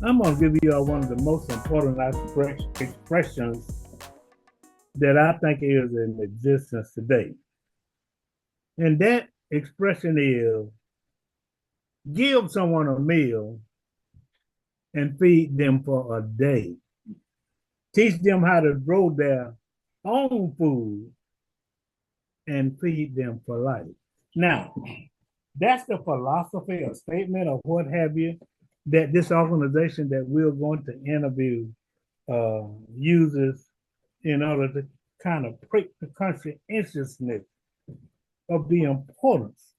I'm going to give you one of the most important expressions that I think is in existence today. And that expression is give someone a meal and feed them for a day. Teach them how to grow their own food and feed them for life. Now, that's the philosophy or statement or what have you that this organization that we're going to interview uses in order to kind of prick the conscientiousness of the importance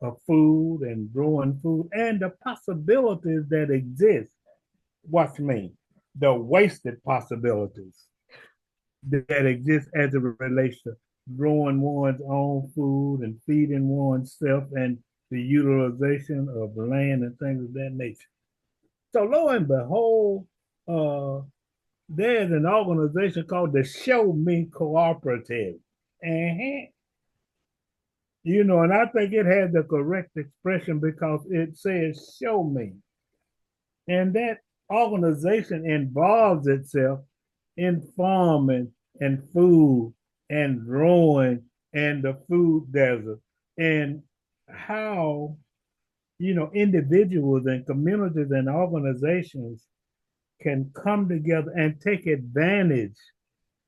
of food and growing food and the possibilities that exist. Watch me, the wasted possibilities that exist as it relates to growing one's own food and feeding oneself and the utilization of land and things of that nature. So lo and behold, uh, there's an organization called the Show Me Cooperative. Uh-huh. And I think it has the correct expression because it says show me. And that organization involves itself in farming and food and growing and the food desert and how, individuals and communities and organizations can come together and take advantage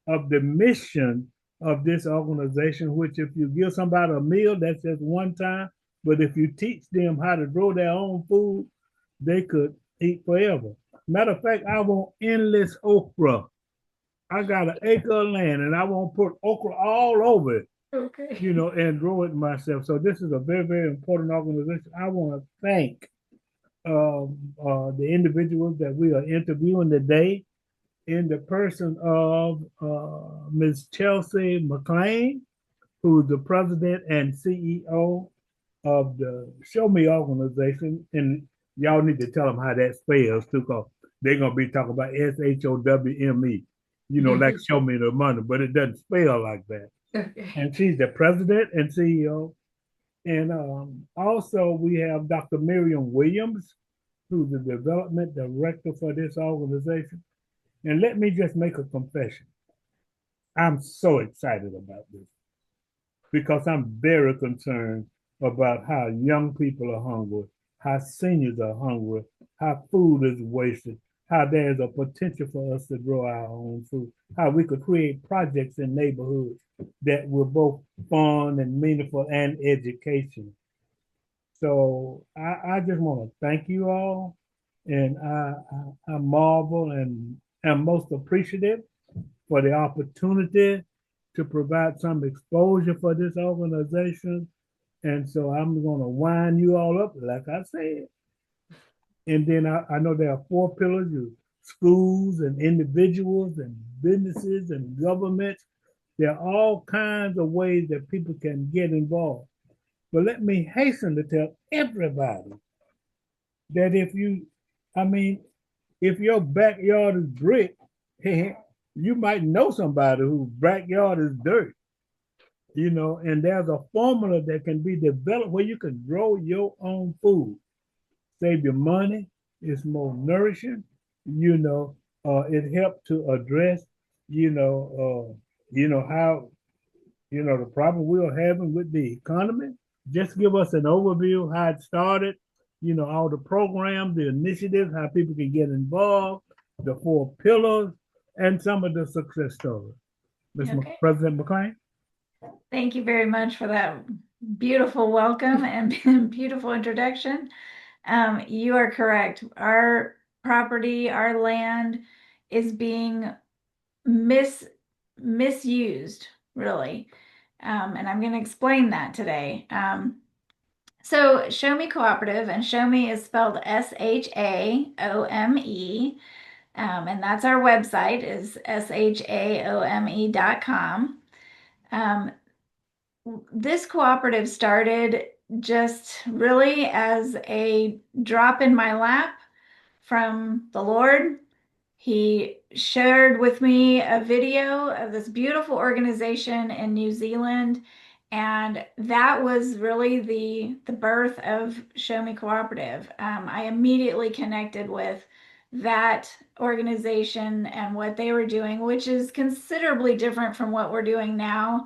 of the mission of this organization, which if you give somebody a meal, that's just one time. But if you teach them how to grow their own food, they could eat forever. Matter of fact, I want endless okra. I got an acre of land and I want to put okra all over it, Okay. and grow it myself. So this is a very, very important organization. I want to thank the individuals that we are interviewing today in the person of Ms. Chelsea McLean, who's the president and CEO of the Show Me organization. And y'all need to tell them how that spells too, because they're going to be talking about SHOWME, like show me the money, but it doesn't spell like that. Okay. And she's the president and CEO. And also, we have Dr. Miriam Williams, who's the development director for this organization. And let me just make a confession. I'm so excited about this because I'm very concerned about how young people are hungry, how seniors are hungry, how food is wasted, how there's a potential for us to grow our own food, how we could create projects in neighborhoods that were both fun and meaningful and education. So I just want to thank you all, and I marvel and am most appreciative for the opportunity to provide some exposure for this organization. And so I'm going to wind you all up, like I said. And then I know there are four pillars: schools and individuals and businesses and governments. There are all kinds of ways that people can get involved. But let me hasten to tell everybody that I mean, if your backyard is brick, you might know somebody whose backyard is dirt, and there's a formula that can be developed where you can grow your own food, save your money, it's more nourishing, it helps to address, how, the problem we are having with the economy. Just give us an overview how it started, all the programs, the initiatives, how people can get involved, the four pillars, and some of the success stories. Mr. Okay. President McLean. Thank you very much for that beautiful welcome and beautiful introduction. You are correct. Our property, our land is being misused, really. And I'm going to explain that today. So Show Me Cooperative, and Show Me is spelled SHAOME. And that's our website is SHAOME.com. This cooperative started just really as a drop in my lap from the Lord. He shared with me a video of this beautiful organization in New Zealand, and that was really the birth of Show Me Cooperative. I immediately connected with that organization and what they were doing, which is considerably different from what we're doing now,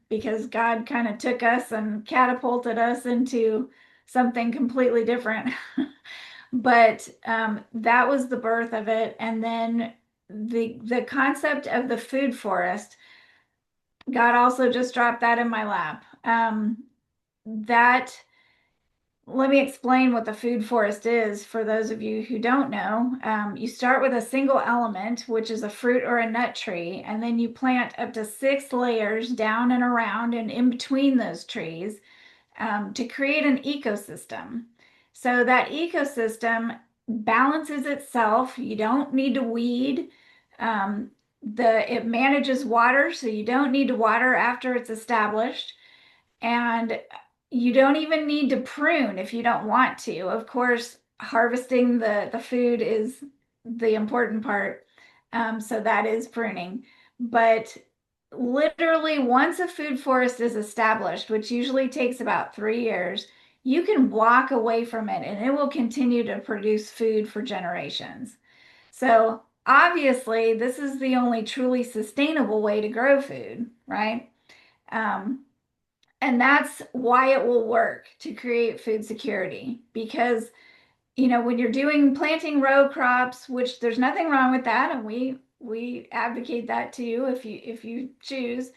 because God kind of took us and catapulted us into something completely different. But that was the birth of it. And then the concept of the food forest, God also just dropped that in my lap. That Let me explain what the food forest is for those of you who don't know. You start with a single element, which is a fruit or a nut tree, and then you plant up to 6 layers down and around and in between those trees, to create an ecosystem. So that ecosystem balances itself. You don't need to weed. It manages water, so you don't need to water after it's established. And you don't even need to prune if you don't want to. Of course, harvesting the food is the important part. So that is pruning. But literally, once a food forest is established, which usually takes about 3 years, you can walk away from it and it will continue to produce food for generations. So obviously, this is the only truly sustainable way to grow food, right? Um, and that's why it will work to create food security. Because, when you're doing planting row crops, which there's nothing wrong with that, and we advocate that too if you choose.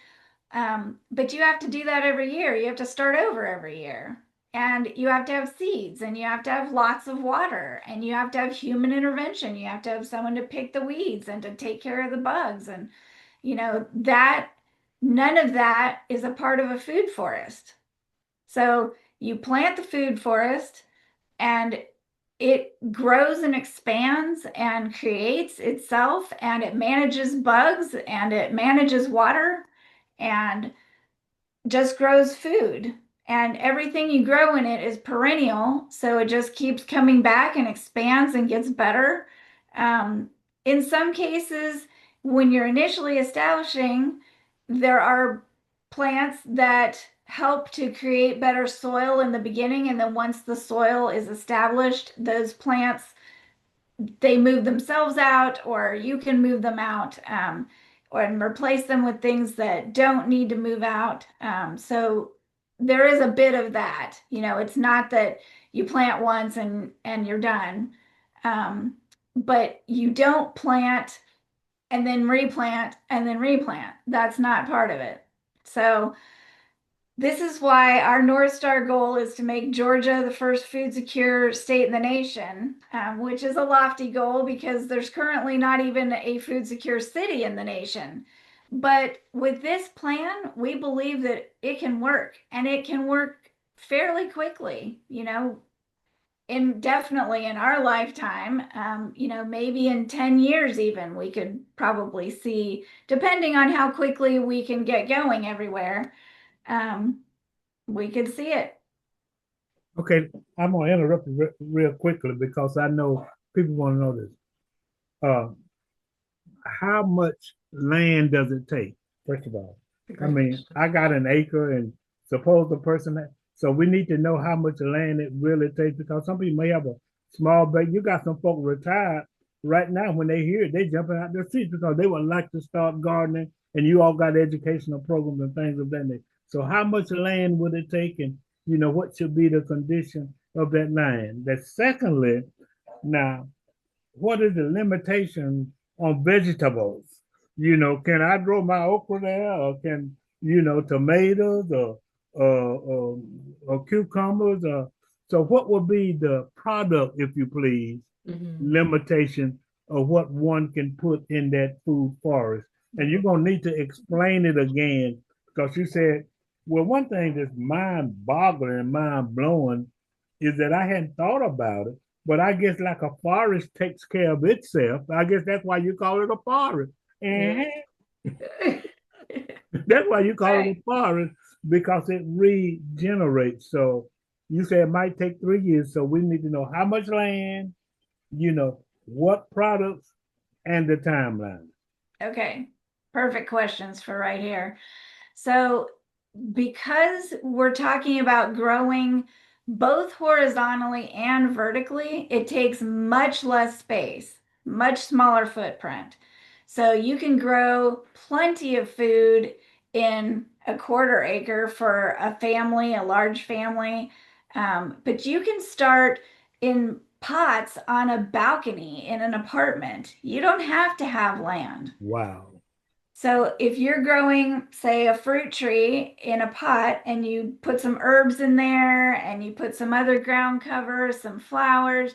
But you have to do that every year. You have to start over every year. And you have to have seeds, and you have to have lots of water, and you have to have human intervention. You have to have someone to pick the weeds and to take care of the bugs. And that none of that is a part of a food forest. So you plant the food forest and it grows and expands and creates itself, and it manages bugs and it manages water and just grows food. And everything you grow in it is perennial. So it just keeps coming back and expands and gets better. Um, in some cases, when you're initially establishing, there are plants that help to create better soil in the beginning. And then once the soil is established, those plants, they move themselves out, or you can move them out, or and replace them with things that don't need to move out. So there is a bit of that. It's not that you plant once and you're done, but you don't plant and then replant and then replant. That's not part of it. So this is why our North Star goal is to make Georgia the first food secure state in the nation, which is a lofty goal because there's currently not even a food secure city in the nation. But with this plan, we believe that it can work, and it can work fairly quickly, definitely in our lifetime. Maybe in 10 years, even we could probably see, depending on how quickly we can get going everywhere. Um, we could see it. Okay, I'm gonna interrupt you real quickly because I know people want to know this. Uh, how much land does it take? First of all, I mean, I got an acre, and suppose the person so we need to know how much land it really takes, because some people may have a small base. You got some folks retired right now. When they hear it, they jumping out their seats because they would like to start gardening, and you all got educational programs and things of that nature. So how much land would it take, and what should be the condition of that land? That secondly, now what is the limitation on vegetables? Can I grow my okra there, or can tomatoes, or cucumbers? So, what would be the product, if you please, limitation of what one can put in that food forest? And you're gonna need to explain it again, because you said, well, one thing that's mind-boggling and mind-blowing is that I hadn't thought about it, but I guess like a forest takes care of itself. I guess that's why you call it a forest. And that's why you call it a forest, because it regenerates. So you say it might take 3 years. So we need to know how much land, what products, and the timeline. Okay, perfect questions for right here. So, because we're talking about growing both horizontally and vertically, it takes much less space, much smaller footprint. So you can grow plenty of food in a quarter acre for a family, a large family. But you can start in pots on a balcony in an apartment. You don't have to have land. Wow. So if you're growing, say, a fruit tree in a pot and you put some herbs in there and you put some other ground cover, some flowers,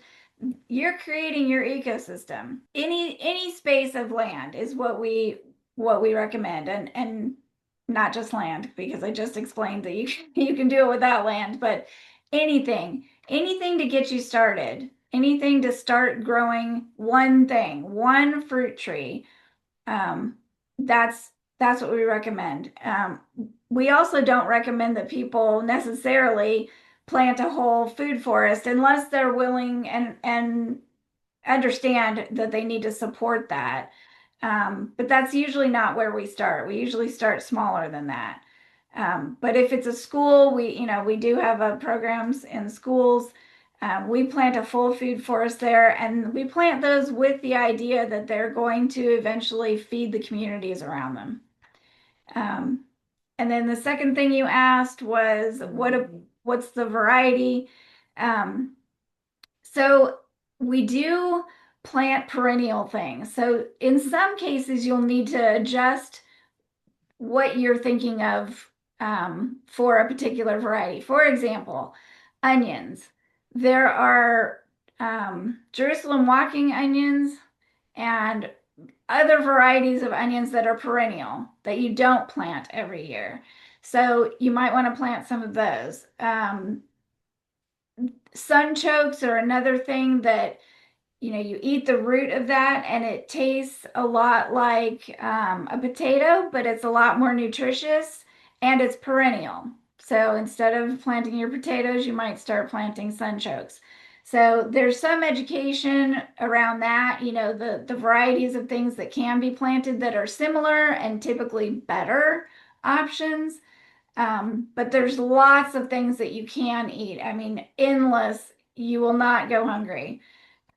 you're creating your ecosystem. Any space of land is what we recommend, and not just land, because I just explained that you can do it without land, but anything to get you started, anything to start growing one thing, one fruit tree. Um, that's what we recommend. We also don't recommend that people necessarily plant a whole food forest unless they're willing and understand that they need to support that. But that's usually not where we start. We usually start smaller than that. But if it's a school, we do have programs in schools. We plant a full food forest there, and we plant those with the idea that they're going to eventually feed the communities around them. Um, and then the second thing you asked was what's the variety? Um, so we do plant perennial things. So in some cases, you'll need to adjust what you're thinking of for a particular variety. For example, onions. There are Jerusalem walking onions and other varieties of onions that are perennial that you don't plant every year. So you might want to plant some of those. Sunchokes are another thing that you eat the root of that and it tastes a lot like a potato, but it's a lot more nutritious and it's perennial. So instead of planting your potatoes, you might start planting sunchokes. So there's some education around that, the varieties of things that can be planted that are similar and typically better options. But there's lots of things that you can eat. I mean, endless. You will not go hungry.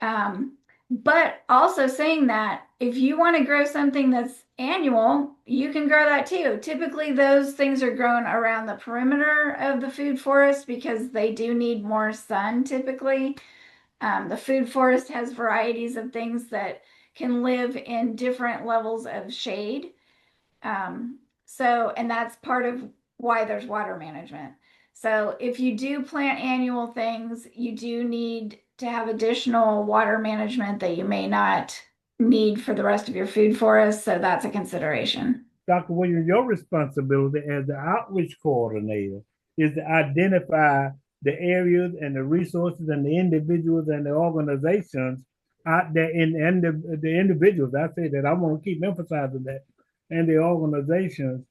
But also saying that if you want to grow something that's annual, you can grow that too. Typically, those things are grown around the perimeter of the food forest because they do need more sun typically. The food forest has varieties of things that can live in different levels of shade. And that's part of why there's water management. So if you do plant annual things, you do need to have additional water management that you may not need for the rest of your food forest. So that's a consideration. Dr. Williams, your responsibility as the outreach coordinator is to identify the areas and the resources and the individuals and the organizations out there and the individuals. I say that I want to keep emphasizing that, and the organizations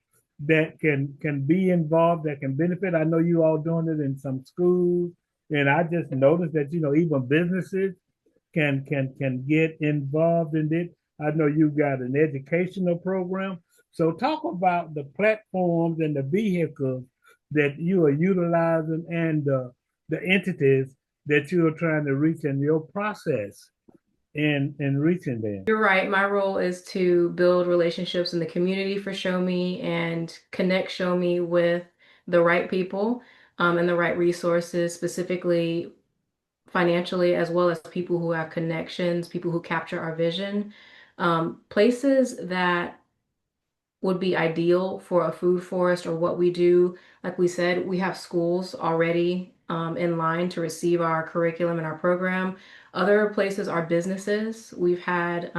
that can be involved, that can benefit. I know you all doing it in some schools, and I just noticed that even businesses can get involved in it. I know you've got an educational program. So talk about the platforms and the vehicles that you are utilizing and the entities that you are trying to reach in your process in reaching them. You're right. My role is to build relationships in the community for Show Me and connect Show Me with the right people and the right resources, specifically financially, as well as people who have connections, people who capture our vision, places that would be ideal for a food forest or what we do. Like we said, we have schools already in line to receive our curriculum and our program. Other places are businesses. We've had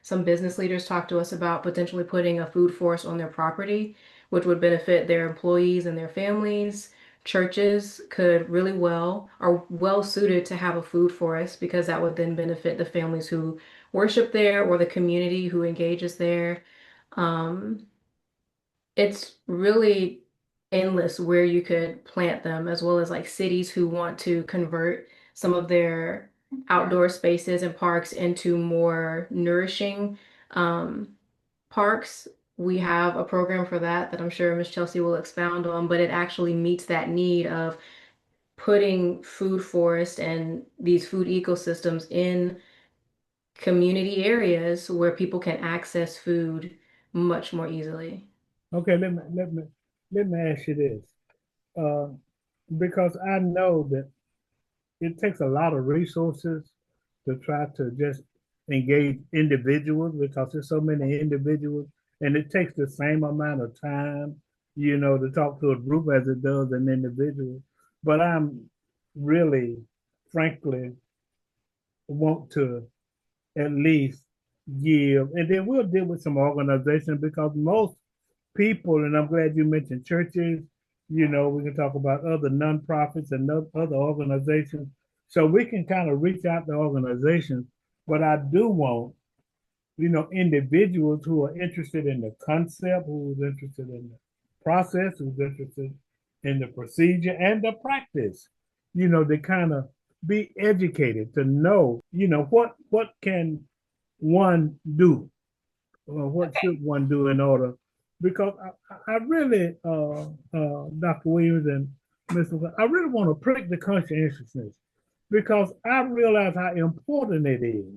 some business leaders talk to us about potentially putting a food forest on their property, which would benefit their employees and their families. Churches could are well suited to have a food forest because that would then benefit the families who worship there or the community who engages there. Um, it's really endless where you could plant them, as well as like cities who want to convert some of their outdoor spaces and parks into more nourishing um, parks. We have a program for that I'm sure Miss Chelsea will expound on, but it actually meets that need of putting food forests and these food ecosystems in community areas where people can access food much more easily. Okay, let me ask you this, uh, because I know that it takes a lot of resources to try to just engage individuals because there's so many individuals, and it takes the same amount of time, to talk to a group as it does an individual. But I'm really, frankly, want to at least give, and then we'll deal with some organizations because most people, and I'm glad you mentioned churches, we can talk about other nonprofits and other organizations. So we can kind of reach out to organizations, but I do want, individuals who are interested in the concept, who's interested in the process, who's interested in the procedure and the practice, they kind of be educated to know, what can one do, or what Okay. should one do in order, because I really, Dr. Williams and Mr. I really want to prick the conscientiousness because I realize how important it is.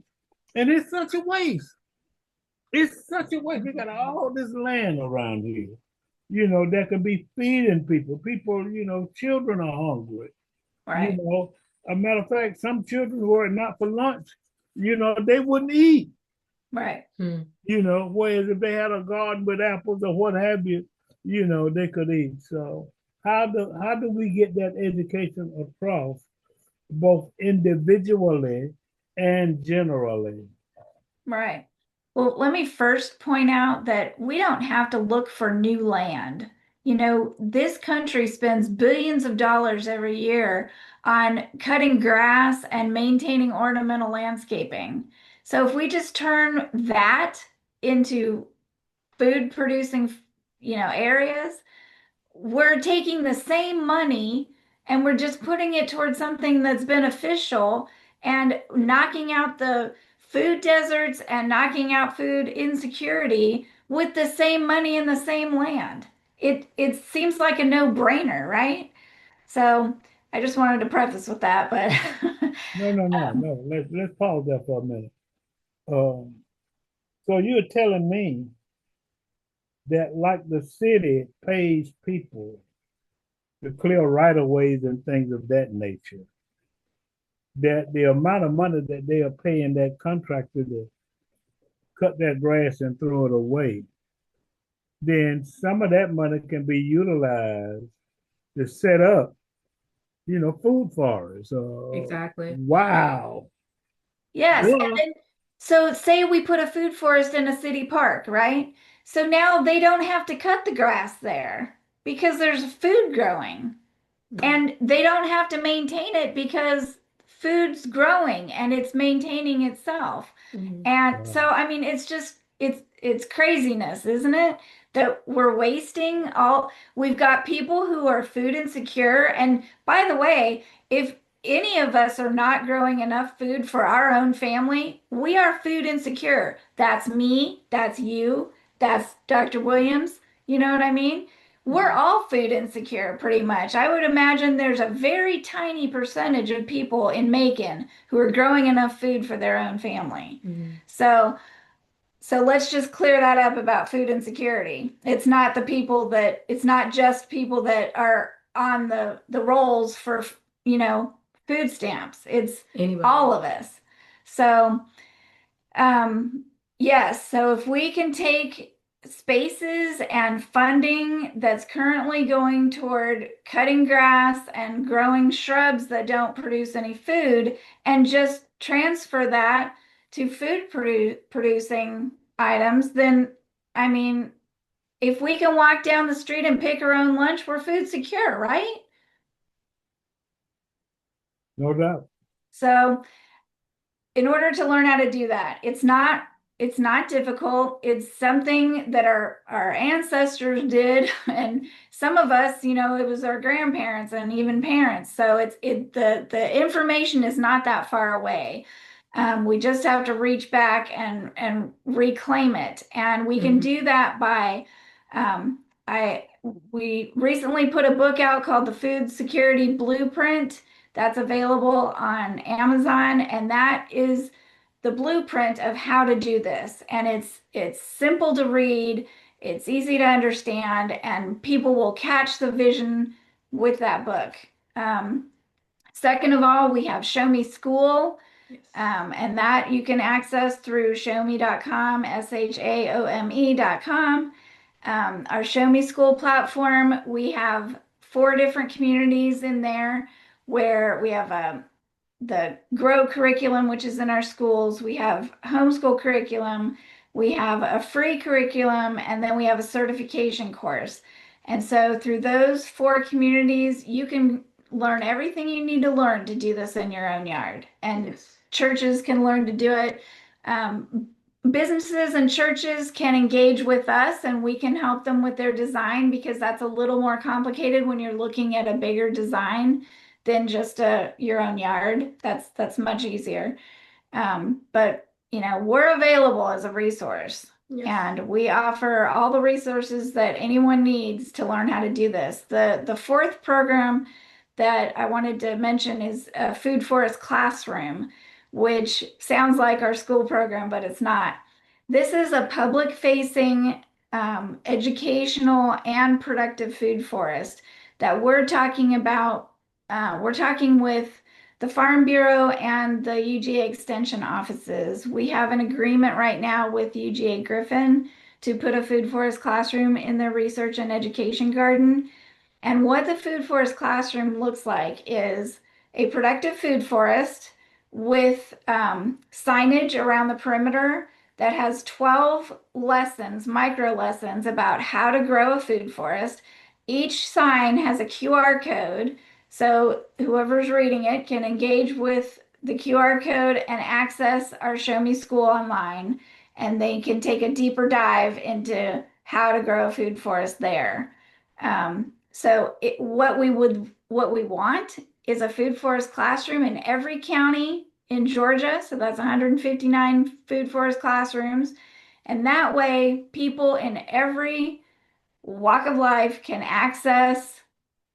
And it's such a waste. It's such a waste. We got all this land around here, that could be feeding people. People, children are hungry. You Right. know, a matter of fact, some children who are not for lunch, they wouldn't eat. Right. Whereas if they had a garden with apples or what have you, they could eat. So how do we get that education across both individually and generally? Right. Well, let me first point out that we don't have to look for new land. This country spends billions of dollars every year on cutting grass and maintaining ornamental landscaping. So if we just turn that into food producing, areas, we're taking the same money and we're just putting it towards something that's beneficial and knocking out the food deserts and knocking out food insecurity with the same money in the same land. It seems like a no-brainer, right? So I just wanted to preface with that, but No, no, no, no. Let's pause there for a minute. Um, so you're telling me that like the city pays people to clear right of ways and things of that nature, that the amount of money that they are paying that contractor to cut that grass and throw it away, then some of that money can be utilized to set up, food forests. Exactly. Wow. yes. And Well, then, so say we put a food forest in a city park, right? So now they don't have to cut the grass there because there's food growing. And they don't have to maintain it because food's growing and it's maintaining itself. Mhm. And wow. so, I mean, it's craziness, isn't it? That we're wasting all, we've got people who are food insecure. And by the way, if any of us are not growing enough food for our own family, we are food insecure. That's me, that's you, that's Dr. Williams. You know what I mean? We're Mhm. all food insecure pretty much. I would imagine there's a very tiny percentage of people in Macon who are growing enough food for their own family. Mhm. So, so let's just clear that up about food insecurity. It's not just people that are on the rolls for, you know, food stamps. It's Anybody. all of us. So, um, yes, so if we can take spaces and funding that's currently going toward cutting grass and growing shrubs that don't produce any food and just transfer that to producing items, then I mean, if we can walk down the street and pick our own lunch, we're food secure, right? No doubt. So in order to learn how to do that, it's not difficult. It's something that our ancestors did, and some of us, it was our grandparents and even parents. So the information is not that far away. We just have to reach back and reclaim it, and we can Mhm. do that by um, we recently put a book out called The Food Security Blueprint that's available on Amazon, and that is the blueprint of how to do this. And it's simple to read, it's easy to understand, and people will catch the vision with that book. Um, Second of all, we have Show Me School, Yes. and that you can access through showme.com, SHAOME.com. Our Show Me School platform, we have 4 different communities in there where we have the Grow curriculum, which is in our schools. We have homeschool curriculum. We have a free curriculum, and then we have a certification course. And so through those 4 communities, you can learn everything you need to learn to do this in your own yard. And Yes. churches can learn to do it. Businesses and churches can engage with us and we can help them with their design, because that's a little more complicated when you're looking at a bigger design than just your own yard. That's much easier. But we're available as a resource. Yes. And we offer all the resources that anyone needs to learn how to do this. The fourth program that I wanted to mention is a Food Forest Classroom, which sounds like our school program, but it's not. This is a public-facing, educational and productive food forest that we're talking about. We're talking with the Farm Bureau and the UGA Extension offices. We have an agreement right now with UGA Griffin to put a Food Forest Classroom in their research and education garden. And what the Food Forest Classroom looks like is a productive food forest with signage around the perimeter that has 12 lessons, micro lessons about how to grow a food forest. Each sign has a QR code, so whoever's reading it can engage with the QR code and access our Show Me School online, and they can take a deeper dive into how to grow a food forest there. What we want is a food forest classroom in every county in Georgia. So that's 159 food forest classrooms. And that way, people in every walk of life can access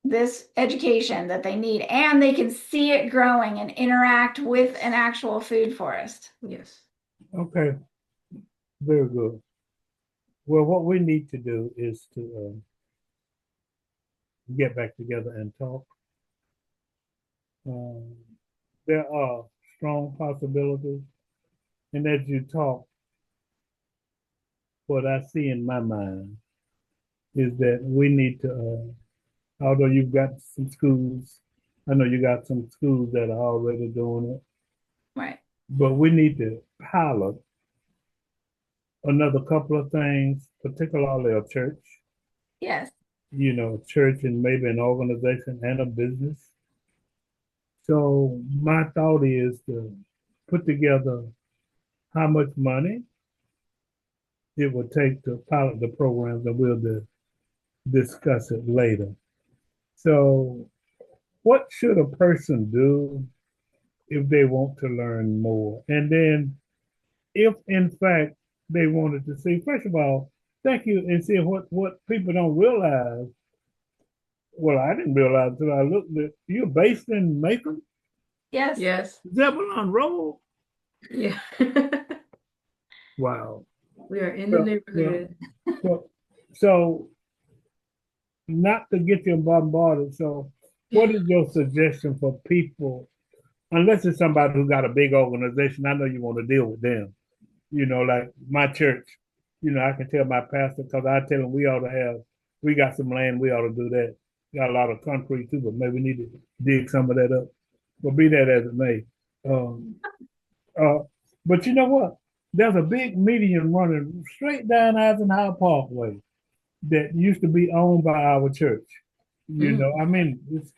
this education that they need, and they can see it growing and interact with an actual food forest. Yes. Okay, very good. Well, what we need to do is to get back together and talk. Um, there are strong possibilities, and as you talk, what I see in my mind is that we need to, although you've got some schools, I know you got some schools that are already doing it, Right. but we need to pilot another couple of things, particularly a church, Yes. church and maybe an organization and a business. So my thought is to put together how much money it would take to pilot the programs, and we'll discuss it later. So what should a person do if they want to learn more? And then if in fact they wanted to see, first of all, thank you, and see what people don't realize. Well, I didn't realize until I looked at you're based in Macon, Yes. Yes. Zebulon Road. Yeah. Wow. We are in the neighborhood. So not to get you bombarded. So what is your suggestion for people, unless it's somebody who got a big organization? I know you want to deal with them. Like my church, I can tell my pastor, because I tell him we got some land, we ought to do that. Got a lot of concrete too, but maybe we need to dig some of that up. But be that as it may. Um, but you know what? There's a big median running straight down Eisenhower Parkway that used to be owned by our church. I mean, it's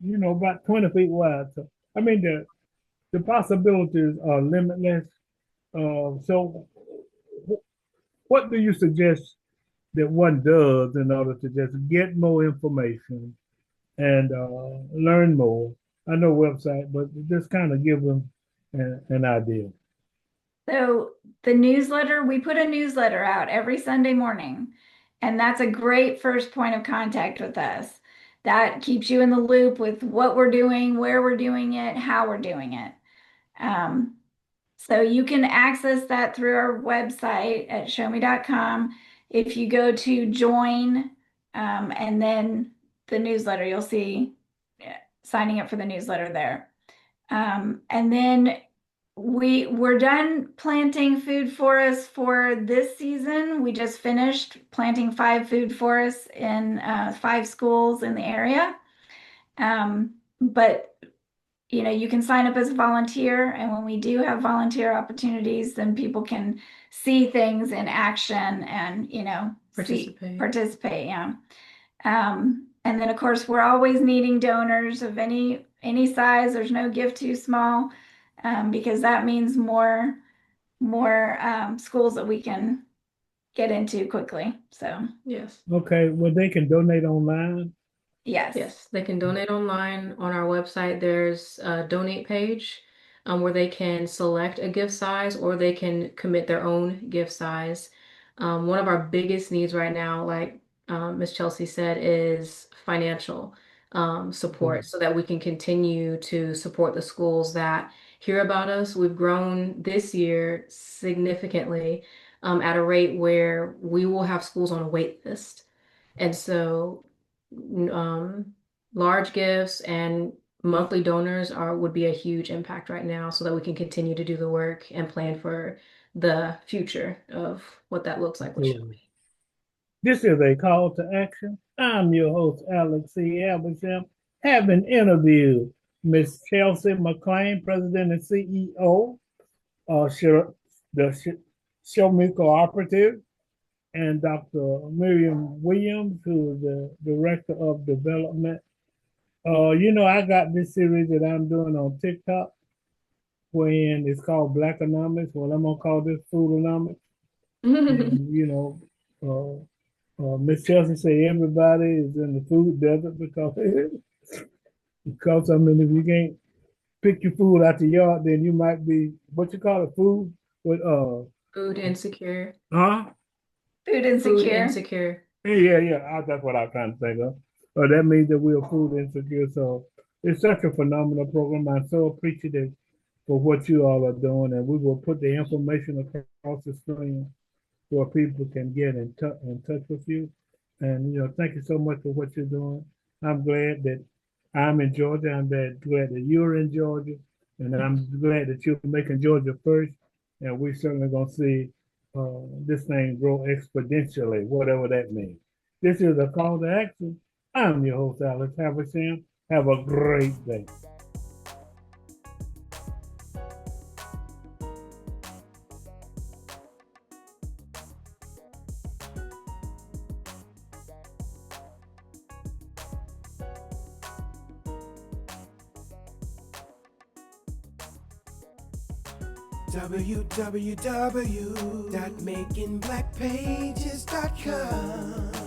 about 20 feet wide. So, I mean, the possibilities are limitless. So, what do you suggest that one does in order to just get more information and learn more? I know website, but just kind of give them an idea. So we put a newsletter out every Sunday morning, And that's a great first point of contact with us. That keeps you in the loop with what we're doing, where we're doing it, how we're doing it. Um, so you can access that through our website at showme.com. If you go to join and then the newsletter, you'll see signing up for the newsletter there. And then we're done planting food forests for this season. We just finished planting 5 food forests in 5 schools in the area. But you can sign up as a volunteer, and when we do have volunteer opportunities, then people can see things in action and participate. Yeah. And then of course we're always needing donors of any size. There's no gift too small, because that means more schools that we can get into quickly. So Yes. Okay, well, they can donate online. Yes, they can donate online on our website. There's a donate page where they can select a gift size or they can commit their own gift size. One of our biggest needs right now, like Miss Chelsea said, is financial support so that we can continue to support the schools that hear about us. We've grown this year significantly at a rate where we will have schools on a wait list. And so um, large gifts and monthly donors would be a huge impact right now so that we can continue to do the work and plan for the future of what that looks like with Show Me. This is a call to action. I'm your host, Alex C. Habersham, having interviewed Miss Chelsea McLean, President and CEO of the Show Me Cooperative, and Dr. Miriam Williams, who is the Director of Development. I got this series that I'm doing on TikTok, when it's called Blackonomics. Well, I'm gonna call this Foodonomics. And, Miss Chelsea say everybody is in the food desert because I mean, if you can't pick your food out the yard, then you might be what you call it, food with Food insecure. huh? Food insecure. Yeah. That's what I'm trying to think of. That means that we are food insecure. So it's such a phenomenal program. I'm so appreciative for what you all are doing, and we will put the information across the screen where people can get in touch with you. And thank you so much for what you're doing. I'm glad that I'm in Georgia. I'm glad that you're in Georgia, and I'm glad that you're making Georgia first. And we're certainly gonna see this thing grow exponentially, whatever that means. This is a call to action. I'm your host, Alex Habersham. Have a great day. www.makingblackpages.com